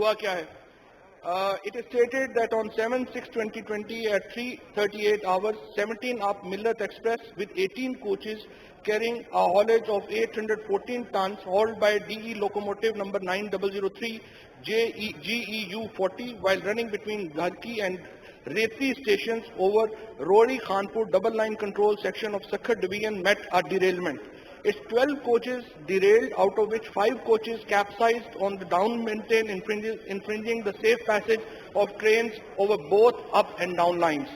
ہوا کیا ہے it is stated that on 7/6/2020 at 3:38 hours 17 up Millat Express with 18 coaches carrying a haulage of 814 tons hauled by DE locomotive number 9003 GEU 40 while running between Gharki and Reti stations over Rori Khanpur double line control section of Sakhar division met a derailment. Its 12 coaches derailed, out of which 5 coaches capsized on the down maintain, infringing the safe passage of trains over both up and down lines.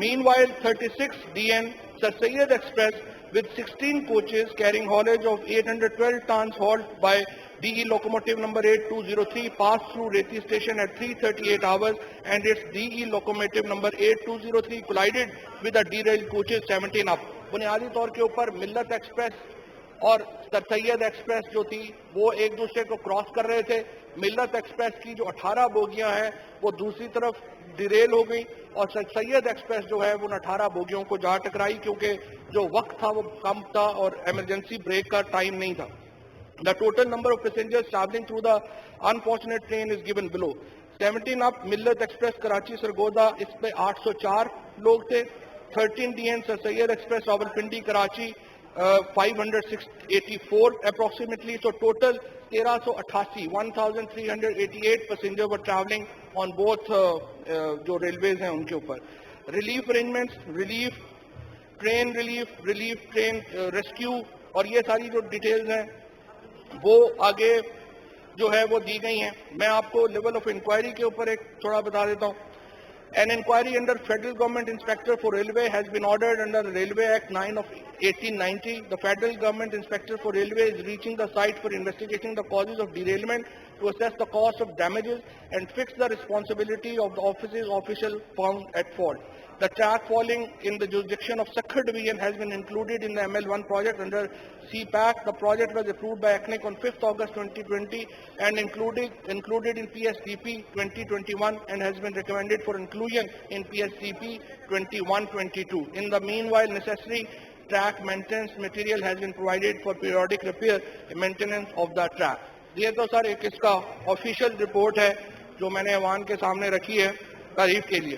Meanwhile, 36 DN Sir Syed Express with 16 coaches carrying haulage of 812 tons hauled by DE locomotive number 8203 passed through Reti station at 3:38 hours and its DE locomotive number 8203 collided with the derailed coaches 17 up. بنیادی طور کے اوپر ملت express اور سر سید express جو تھی وہ ایک دوسرے کو کراس کر رہے تھے. ملت ایکسپریس کی جو 18 بوگیاں ہیں وہ دوسری طرف ڈیریل ہو گئی اور سر سید ایکسپریس جو ہے وہ 18 بوگیوں کو جا ٹکرائی کیونکہ جو وقت تھا وہ کم تھا اور ایمرجنسی بریک کا ٹائم نہیں تھا. The total number of passengers traveling through the unfortunate train is given below. 17 up Millat Express Karachi Sargodha اس پہ 804 لوگ تھے. 13 DN Sir Syed Express Rawalpindi Karachi 584 approximately. So total 1388 passengers were traveling on both جو railways ہیں ان کے اوپر. Relief arrangements, relief train rescue اور یہ ساری جو ڈیٹیلز ہیں وہ آگے جو ہے وہ دی گئی ہیں. میں آپ کو لیول آف انکوائری کے اوپر ایک تھوڑا بتا دیتا ہوں. An inquiry under Federal Government Inspector for Railway has been ordered under the Railway Act 9 of 1890. The Federal Government Inspector for Railway is reaching the site for investigating the causes of derailment to assess the cost of damages and fix the responsibility of the office's official found at fault. The track falling in the jurisdiction of Sakhar division has been included in the ML1 project under CPAC. The project was approved by ACNIC on 5th August 2020 and included in PSDP 2021 and has been recommended for inclusion in PSDP 21-22. In the meanwhile, necessary track maintenance material has been provided for periodic repair and maintenance of the track. یہ تو سر ایک اس کا official report ہے جو میں نے ایوان کے سامنے رکھی ہے تعریف کے لیے.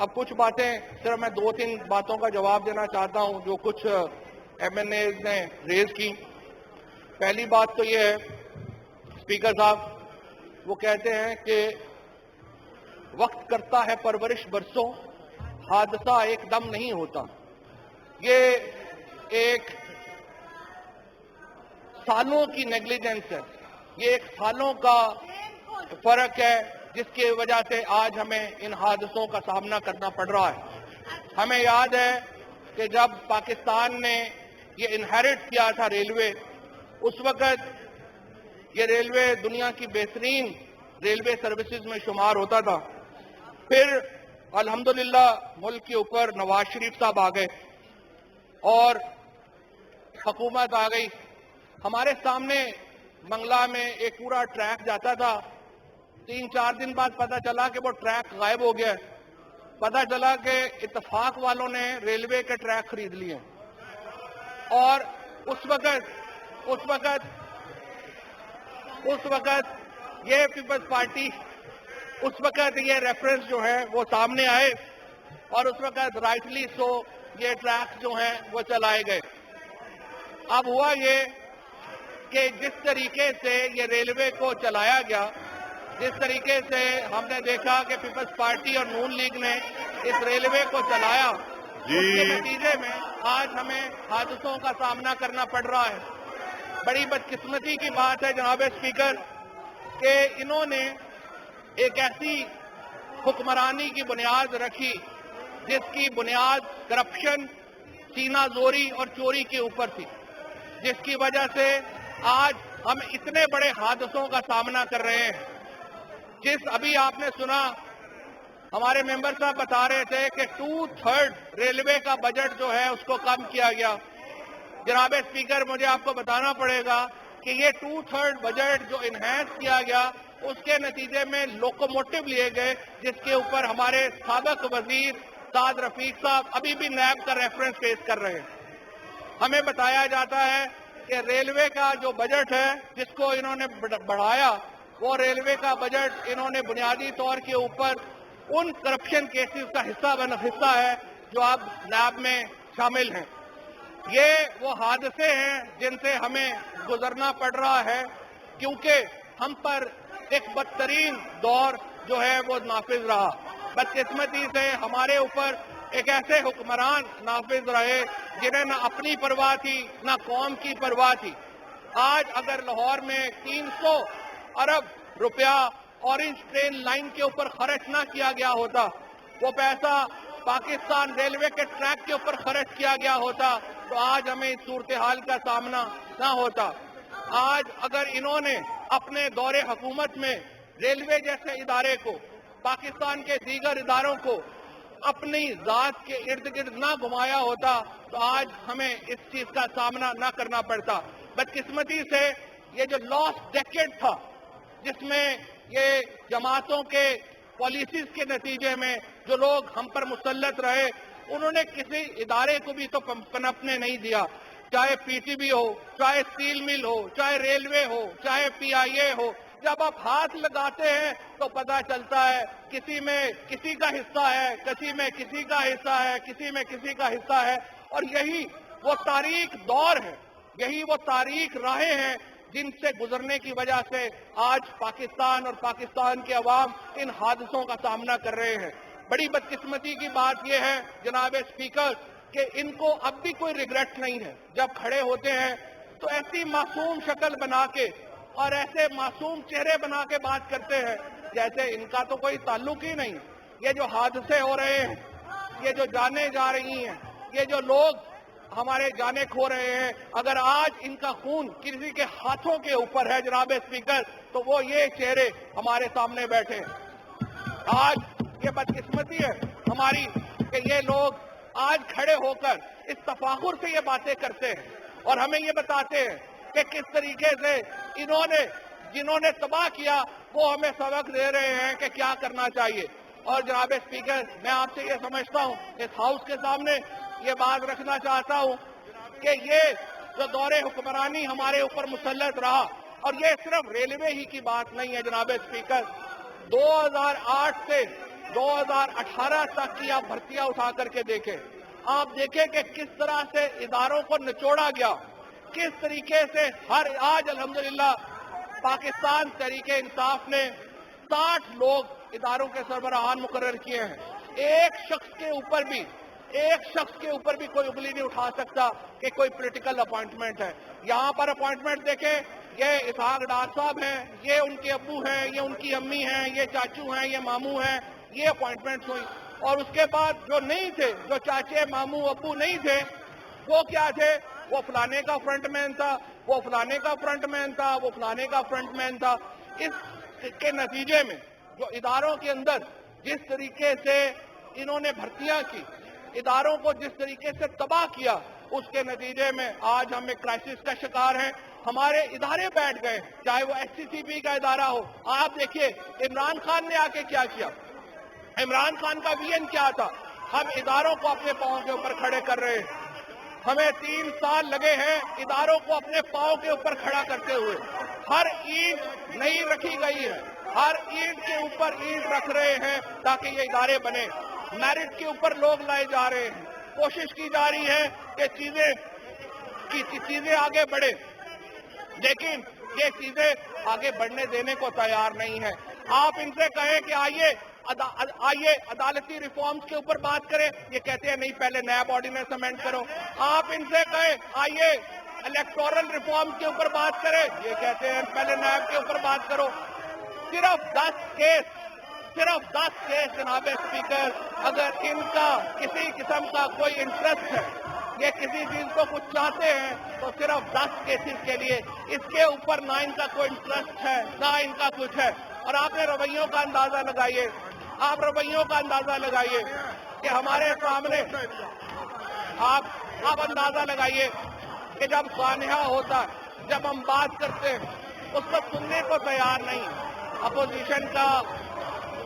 اب کچھ باتیں صرف میں 2-3 باتوں کا جواب دینا چاہتا ہوں جو کچھ ایم این ایز نے ریز کی. پہلی بات تو یہ ہے اسپیکر صاحب وہ کہتے ہیں کہ وقت کرتا ہے پرورش برسوں حادثہ ایک دم نہیں ہوتا. یہ ایک سالوں کی نیگلیجنس ہے, یہ ایک سالوں کا فرق ہے جس کی وجہ سے آج ہمیں ان حادثوں کا سامنا کرنا پڑ رہا ہے. ہمیں یاد ہے کہ جب پاکستان نے یہ انہیرٹ کیا تھا ریلوے, اس وقت یہ ریلوے دنیا کی بہترین ریلوے سروسز میں شمار ہوتا تھا. پھر الحمدللہ ملک کے اوپر نواز شریف صاحب آ گئے اور حکومت آ گئی. ہمارے سامنے منگلا میں ایک پورا ٹریک جاتا تھا. 3-4 دن بعد پتہ چلا کہ وہ ٹریک غائب ہو گیا. پتہ چلا کہ اتفاق والوں نے ریلوے کے ٹریک خرید لیے اور اس وقت یہ پیپلز پارٹی اس وقت یہ ریفرنس جو ہے وہ سامنے آئے اور اس وقت رائٹلی سو یہ ٹریک جو ہیں وہ چلائے گئے. اب ہوا یہ کہ جس طریقے سے یہ ریلوے کو چلایا گیا, جس طریقے سے ہم نے دیکھا کہ پیپلز پارٹی اور نون لیگ نے اس ریلوے کو چلایا, اس کے نتیجے میں آج ہمیں حادثوں کا سامنا کرنا پڑ رہا ہے. بڑی بدقسمتی کی بات ہے جناب اسپیکر کہ انہوں نے ایک ایسی حکمرانی کی بنیاد رکھی جس کی بنیاد کرپشن, سینہ زوری اور چوری کے اوپر تھی, جس کی وجہ سے آج ہم اتنے بڑے حادثوں کا سامنا کر رہے ہیں. جس ابھی آپ نے سنا ہمارے ممبر صاحب بتا رہے تھے کہ 2/3 ریلوے کا بجٹ جو ہے اس کو کم کیا گیا. جناب اسپیکر مجھے آپ کو بتانا پڑے گا کہ یہ 2/3 بجٹ جو انہینس کیا گیا اس کے نتیجے میں لوکوموٹو لیے گئے جس کے اوپر ہمارے سابق وزیر سعد رفیق صاحب ابھی بھی نیب کا ریفرنس پیش کر رہے ہیں. ہمیں بتایا جاتا ہے کہ ریلوے کا جو بجٹ ہے جس کو انہوں نے بڑھایا وہ ریلوے کا بجٹ انہوں نے بنیادی طور کے اوپر ان کرپشن کیسز کا حصہ ہے جو اب لیب میں شامل ہیں. یہ وہ حادثے ہیں جن سے ہمیں گزرنا پڑ رہا ہے کیونکہ ہم پر ایک بدترین دور جو ہے وہ نافذ رہا. بدقسمتی سے ہمارے اوپر ایک ایسے حکمران نافذ رہے جنہیں نہ اپنی پرواہ تھی نہ قوم کی پرواہ تھی. آج اگر لاہور میں 300 ارب روپیہ اورنج ٹرین لائن کے اوپر خرچ نہ کیا گیا ہوتا، وہ پیسہ پاکستان ریلوے کے ٹریک کے اوپر خرچ کیا گیا ہوتا تو آج ہمیں اس صورتحال کا سامنا نہ ہوتا. آج اگر انہوں نے اپنے دور حکومت میں ریلوے جیسے ادارے کو، پاکستان کے دیگر اداروں کو اپنی ذات کے ارد گرد نہ گھمایا ہوتا تو آج ہمیں اس چیز کا سامنا نہ کرنا پڑتا. بدقسمتی سے یہ جو لاسٹ ڈیکیڈ تھا جس میں یہ جماعتوں کے پالیسیز کے نتیجے میں جو لوگ ہم پر مسلط رہے، انہوں نے کسی ادارے کو بھی تو پنپنے نہیں دیا، چاہے پی ٹی بی ہو، چاہے اسٹیل مل ہو، چاہے ریلوے ہو، چاہے پی آئی اے ہو. جب آپ ہاتھ لگاتے ہیں تو پتہ چلتا ہے کسی میں کسی کا حصہ ہے، کسی میں کسی کا حصہ ہے، کسی میں کسی کا حصہ ہے. اور یہی وہ تاریک دور ہے، یہی وہ تاریک راہیں ہیں جن سے گزرنے کی وجہ سے آج پاکستان اور پاکستان کے عوام ان حادثوں کا سامنا کر رہے ہیں. بڑی بدقسمتی کی بات یہ ہے جناب اسپیکر کہ ان کو اب بھی کوئی ریگریٹ نہیں ہے. جب کھڑے ہوتے ہیں تو ایسی معصوم شکل بنا کے اور ایسے معصوم چہرے بنا کے بات کرتے ہیں جیسے ان کا تو کوئی تعلق ہی نہیں. یہ جو حادثے ہو رہے ہیں، یہ جو جانیں جا رہی ہیں، یہ جو لوگ ہمارے جانے کھو رہے ہیں، اگر آج ان کا خون کسی کے ہاتھوں کے اوپر ہے جناب اسپیکر تو وہ یہ چہرے ہمارے سامنے بیٹھے. آج یہ بدقسمتی ہے ہماری کہ یہ لوگ آج کھڑے ہو کر اس تفاخر سے یہ باتیں کرتے ہیں اور ہمیں یہ بتاتے ہیں کہ کس طریقے سے جنہوں نے تباہ کیا وہ ہمیں سبق دے رہے ہیں کہ کیا کرنا چاہیے. اور جناب اسپیکر میں آپ سے یہ سمجھتا ہوں اس ہاؤس کے سامنے یہ بات رکھنا چاہتا ہوں کہ یہ جو دور حکمرانی ہمارے اوپر مسلط رہا، اور یہ صرف ریلوے ہی کی بات نہیں ہے جناب اسپیکر، 2008 سے 2018 تک کی آپ بھرتیاں اٹھا کر کے دیکھیں. آپ دیکھیں کہ کس طرح سے اداروں کو نچوڑا گیا، کس طریقے سے آج الحمدللہ پاکستان تحریک انصاف نے 60 لوگ اداروں کے سربراہان مقرر کیے ہیں. ایک شخص کے اوپر بھی کوئی انگلی نہیں اٹھا سکتا کہ کوئی پولیٹیکل اپوائنٹمنٹ ہے. یہاں پر اپوائنٹمنٹ دیکھیں، یہ اسحاق ڈار صاحب ہیں، یہ ان کے ابو ہیں، یہ ان کی امی ہیں، یہ چاچو ہیں، یہ ماموں ہیں، یہ اپوائنٹمنٹس ہوئی. اور اس کے بعد جو نہیں تھے، جو چاچے ماموں ابو نہیں تھے، وہ کیا تھے؟ وہ فلانے کا فرنٹ مین تھا، وہ فلانے کا فرنٹ مین تھا، وہ فلانے کا فرنٹ مین تھا. اس کے نتیجے میں جو اداروں کے اندر جس طریقے سے انہوں نے بھرتیاں کی، اداروں کو جس طریقے سے تباہ کیا، اس کے نتیجے میں آج ہم ایک کرائسس کا شکار ہیں. ہمارے ادارے بیٹھ گئے، چاہے وہ ایس سی سی پی کا ادارہ ہو. آپ دیکھیے عمران خان نے آ کے کیا کیا، عمران خان کا ویژن کیا تھا؟ ہم اداروں کو اپنے پاؤں کے اوپر کھڑے کر رہے ہیں. ہمیں 3 سال لگے ہیں اداروں کو اپنے پاؤں کے اوپر کھڑا کرتے ہوئے. ہر اینٹ نہیں رکھی گئی ہے، ہر اینٹ کے اوپر اینٹ رکھ رہے ہیں تاکہ یہ ادارے بنے. میرٹ کے اوپر لوگ لائے جا رہے ہیں، کوشش کی جا رہی ہے کہ چیزیں آگے بڑھے، لیکن یہ چیزیں آگے بڑھنے دینے کو تیار نہیں ہے. آپ ان سے کہیں کہ آئیے عدالتی ریفارمز کے اوپر بات کریں، یہ کہتے ہیں نہیں پہلے نیب آرڈیننس امینڈ کرو. آپ ان سے کہیں آئیے الیکٹورل ریفارمز کے اوپر بات کریں، یہ کہتے ہیں پہلے نیب کے اوپر بات کرو. صرف 10 کیس جناب اسپیکر، اگر ان کا کسی قسم کا کوئی انٹرسٹ ہے، یہ کسی چیز کو کچھ چاہتے ہیں تو صرف 10 کیسز کے لیے، اس کے اوپر نہ ان کا کوئی انٹرسٹ ہے نہ ان کا کچھ ہے. اور آپ نے رویوں کا اندازہ لگائیے، کہ ہمارے سامنے آپ اندازہ لگائیے کہ جب سانحہ ہوتا ہے، جب ہم بات کرتے ہیں، اس کو سننے کو تیار نہیں. اپوزیشن کا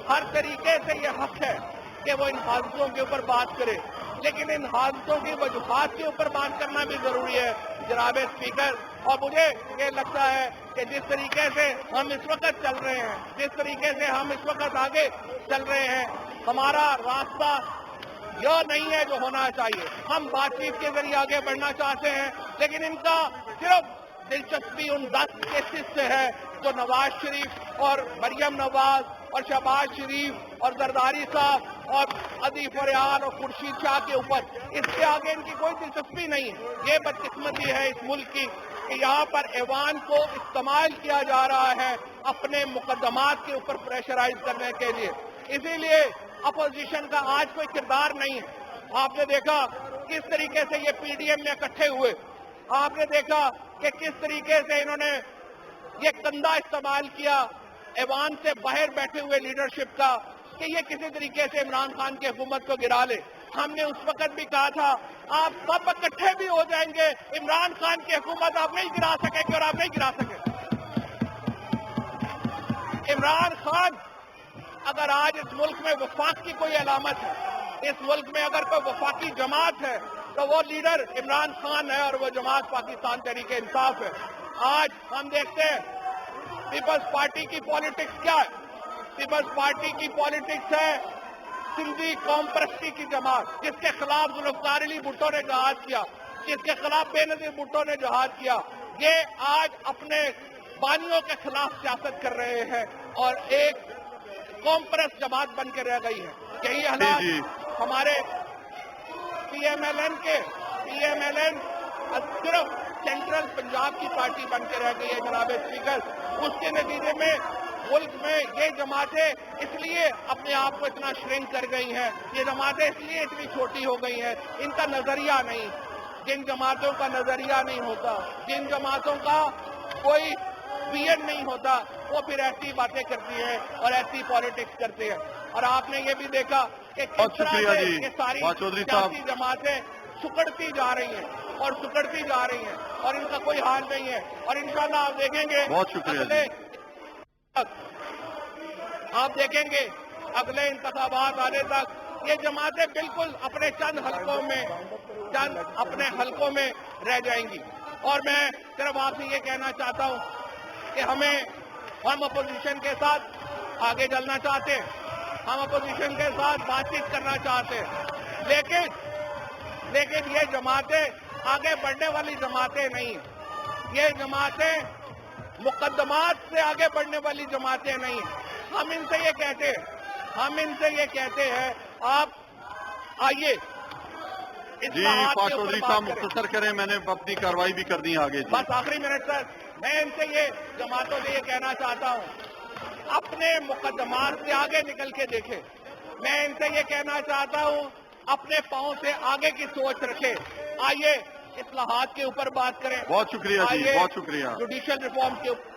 ہر طریقے سے یہ حق ہے کہ وہ ان حادثوں کے اوپر بات کرے، لیکن ان حادثوں کی وجوہات کے اوپر بات کرنا بھی ضروری ہے. جناب اسپیکر، اور مجھے یہ لگتا ہے کہ جس طریقے سے ہم اس وقت چل رہے ہیں، جس طریقے سے ہم اس وقت آگے چل رہے ہیں، ہمارا راستہ یہ نہیں ہے جو ہونا چاہیے. ہم بات چیت کے ذریعے آگے بڑھنا چاہتے ہیں، لیکن ان کا صرف دلچسپی ان 10 کیسز سے ہے جو نواز شریف اور مریم نواز اور شہباز شریف اور زرداری صاحب اور عدیف ریان اور خورشید شاہ کے اوپر. اس سے آگے ان کی کوئی دلچسپی نہیں ہے. یہ بدقسمتی ہے اس ملک کی کہ یہاں پر ایوان کو استعمال کیا جا رہا ہے اپنے مقدمات کے اوپر پریشرائز کرنے کے لیے. اسی لیے اپوزیشن کا آج کوئی کردار نہیں ہے. آپ نے دیکھا کس طریقے سے یہ پی ڈی ایم میں اکٹھے ہوئے. آپ نے دیکھا کہ کس طریقے سے انہوں نے یہ کندھا استعمال کیا ایوان سے باہر بیٹھے ہوئے لیڈرشپ کا کہ یہ کسی طریقے سے عمران خان کی حکومت کو گرا لے. ہم نے اس وقت بھی کہا تھا آپ سب اکٹھے بھی ہو جائیں گے، عمران خان کی حکومت آپ نہیں گرا سکیں گے اور آپ نہیں گرا سکیں. عمران خان اگر آج اس ملک میں وفاق کی کوئی علامت ہے، اس ملک میں اگر کوئی وفاقی جماعت ہے تو وہ لیڈر عمران خان ہے اور وہ جماعت پاکستان تحریک انصاف ہے. آج ہم دیکھتے ہیں پیپلز پارٹی کی پالیٹکس کیا ہے. پیپلز پارٹی کی پالیٹکس ہے سندھی قوم پرستی کی جماعت، جس کے خلاف ذوالفقار علی بھٹو نے جہاد کیا، جس کے خلاف بے نظیر بھٹو نے جہاد کیا. یہ آج اپنے بانیوں کے خلاف سیاست کر رہے ہیں اور ایک قوم پرست جماعت بن کے رہ گئی ہے. یہی حالات ہمارے پی ایم ایل این کے صرف سینٹرل پنجاب کی پارٹی بن کے رہ گئی ہے جناب اسپیکر. اس کے نتیجے میں ملک میں یہ جماعتیں اس لیے اپنے آپ کو اتنا شرنک کر گئی ہیں، یہ جماعتیں اس لیے اتنی چھوٹی ہو گئی ہیں. ان کا نظریہ نہیں، جن جماعتوں کا نظریہ نہیں ہوتا، جن جماعتوں کا کوئی ویژن نہیں ہوتا، وہ پھر ایسی باتیں کرتی ہیں اور ایسی پالیٹکس کرتے ہیں. اور آپ نے یہ بھی دیکھا کہ کس طرح سے یہ ساری سیاسی جماعتیں سکڑتی جا رہی ہیں اور سکڑتی جا رہی ہیں اور ان کا کوئی حال نہیں ہے. اور انشاءاللہ آپ دیکھیں گے آپ دیکھیں گے اگلے انتخابات آنے تک یہ جماعتیں بالکل اپنے چند اپنے حلقوں میں رہ جائیں گی. اور میں صرف آپ سے یہ کہنا چاہتا ہوں کہ ہم اپوزیشن کے ساتھ آگے چلنا چاہتے ہیں، ہم اپوزیشن کے ساتھ بات چیت کرنا چاہتے ہیں، لیکن یہ جماعتیں آگے بڑھنے والی جماعتیں نہیں ہیں. یہ جماعتیں مقدمات سے آگے بڑھنے والی جماعتیں نہیں ہیں. ہم ان سے یہ کہتے ہیں آپ آئیے پاک چودھری صاحب مختصر کریں، میں نے اپنی کارروائی بھی کرنی ہے آگے. بس آخری منٹ سر، میں ان سے یہ جماعتوں سے یہ کہنا چاہتا ہوں اپنے مقدمات سے آگے نکل کے دیکھیں. میں ان سے یہ کہنا چاہتا ہوں اپنے پاؤں سے آگے کی سوچ رکھیں. آئیے اصلاحات کے اوپر بات کریں. بہت شکریہ جی، بہت شکریہ. جوڈیشل ریفارم کے اوپر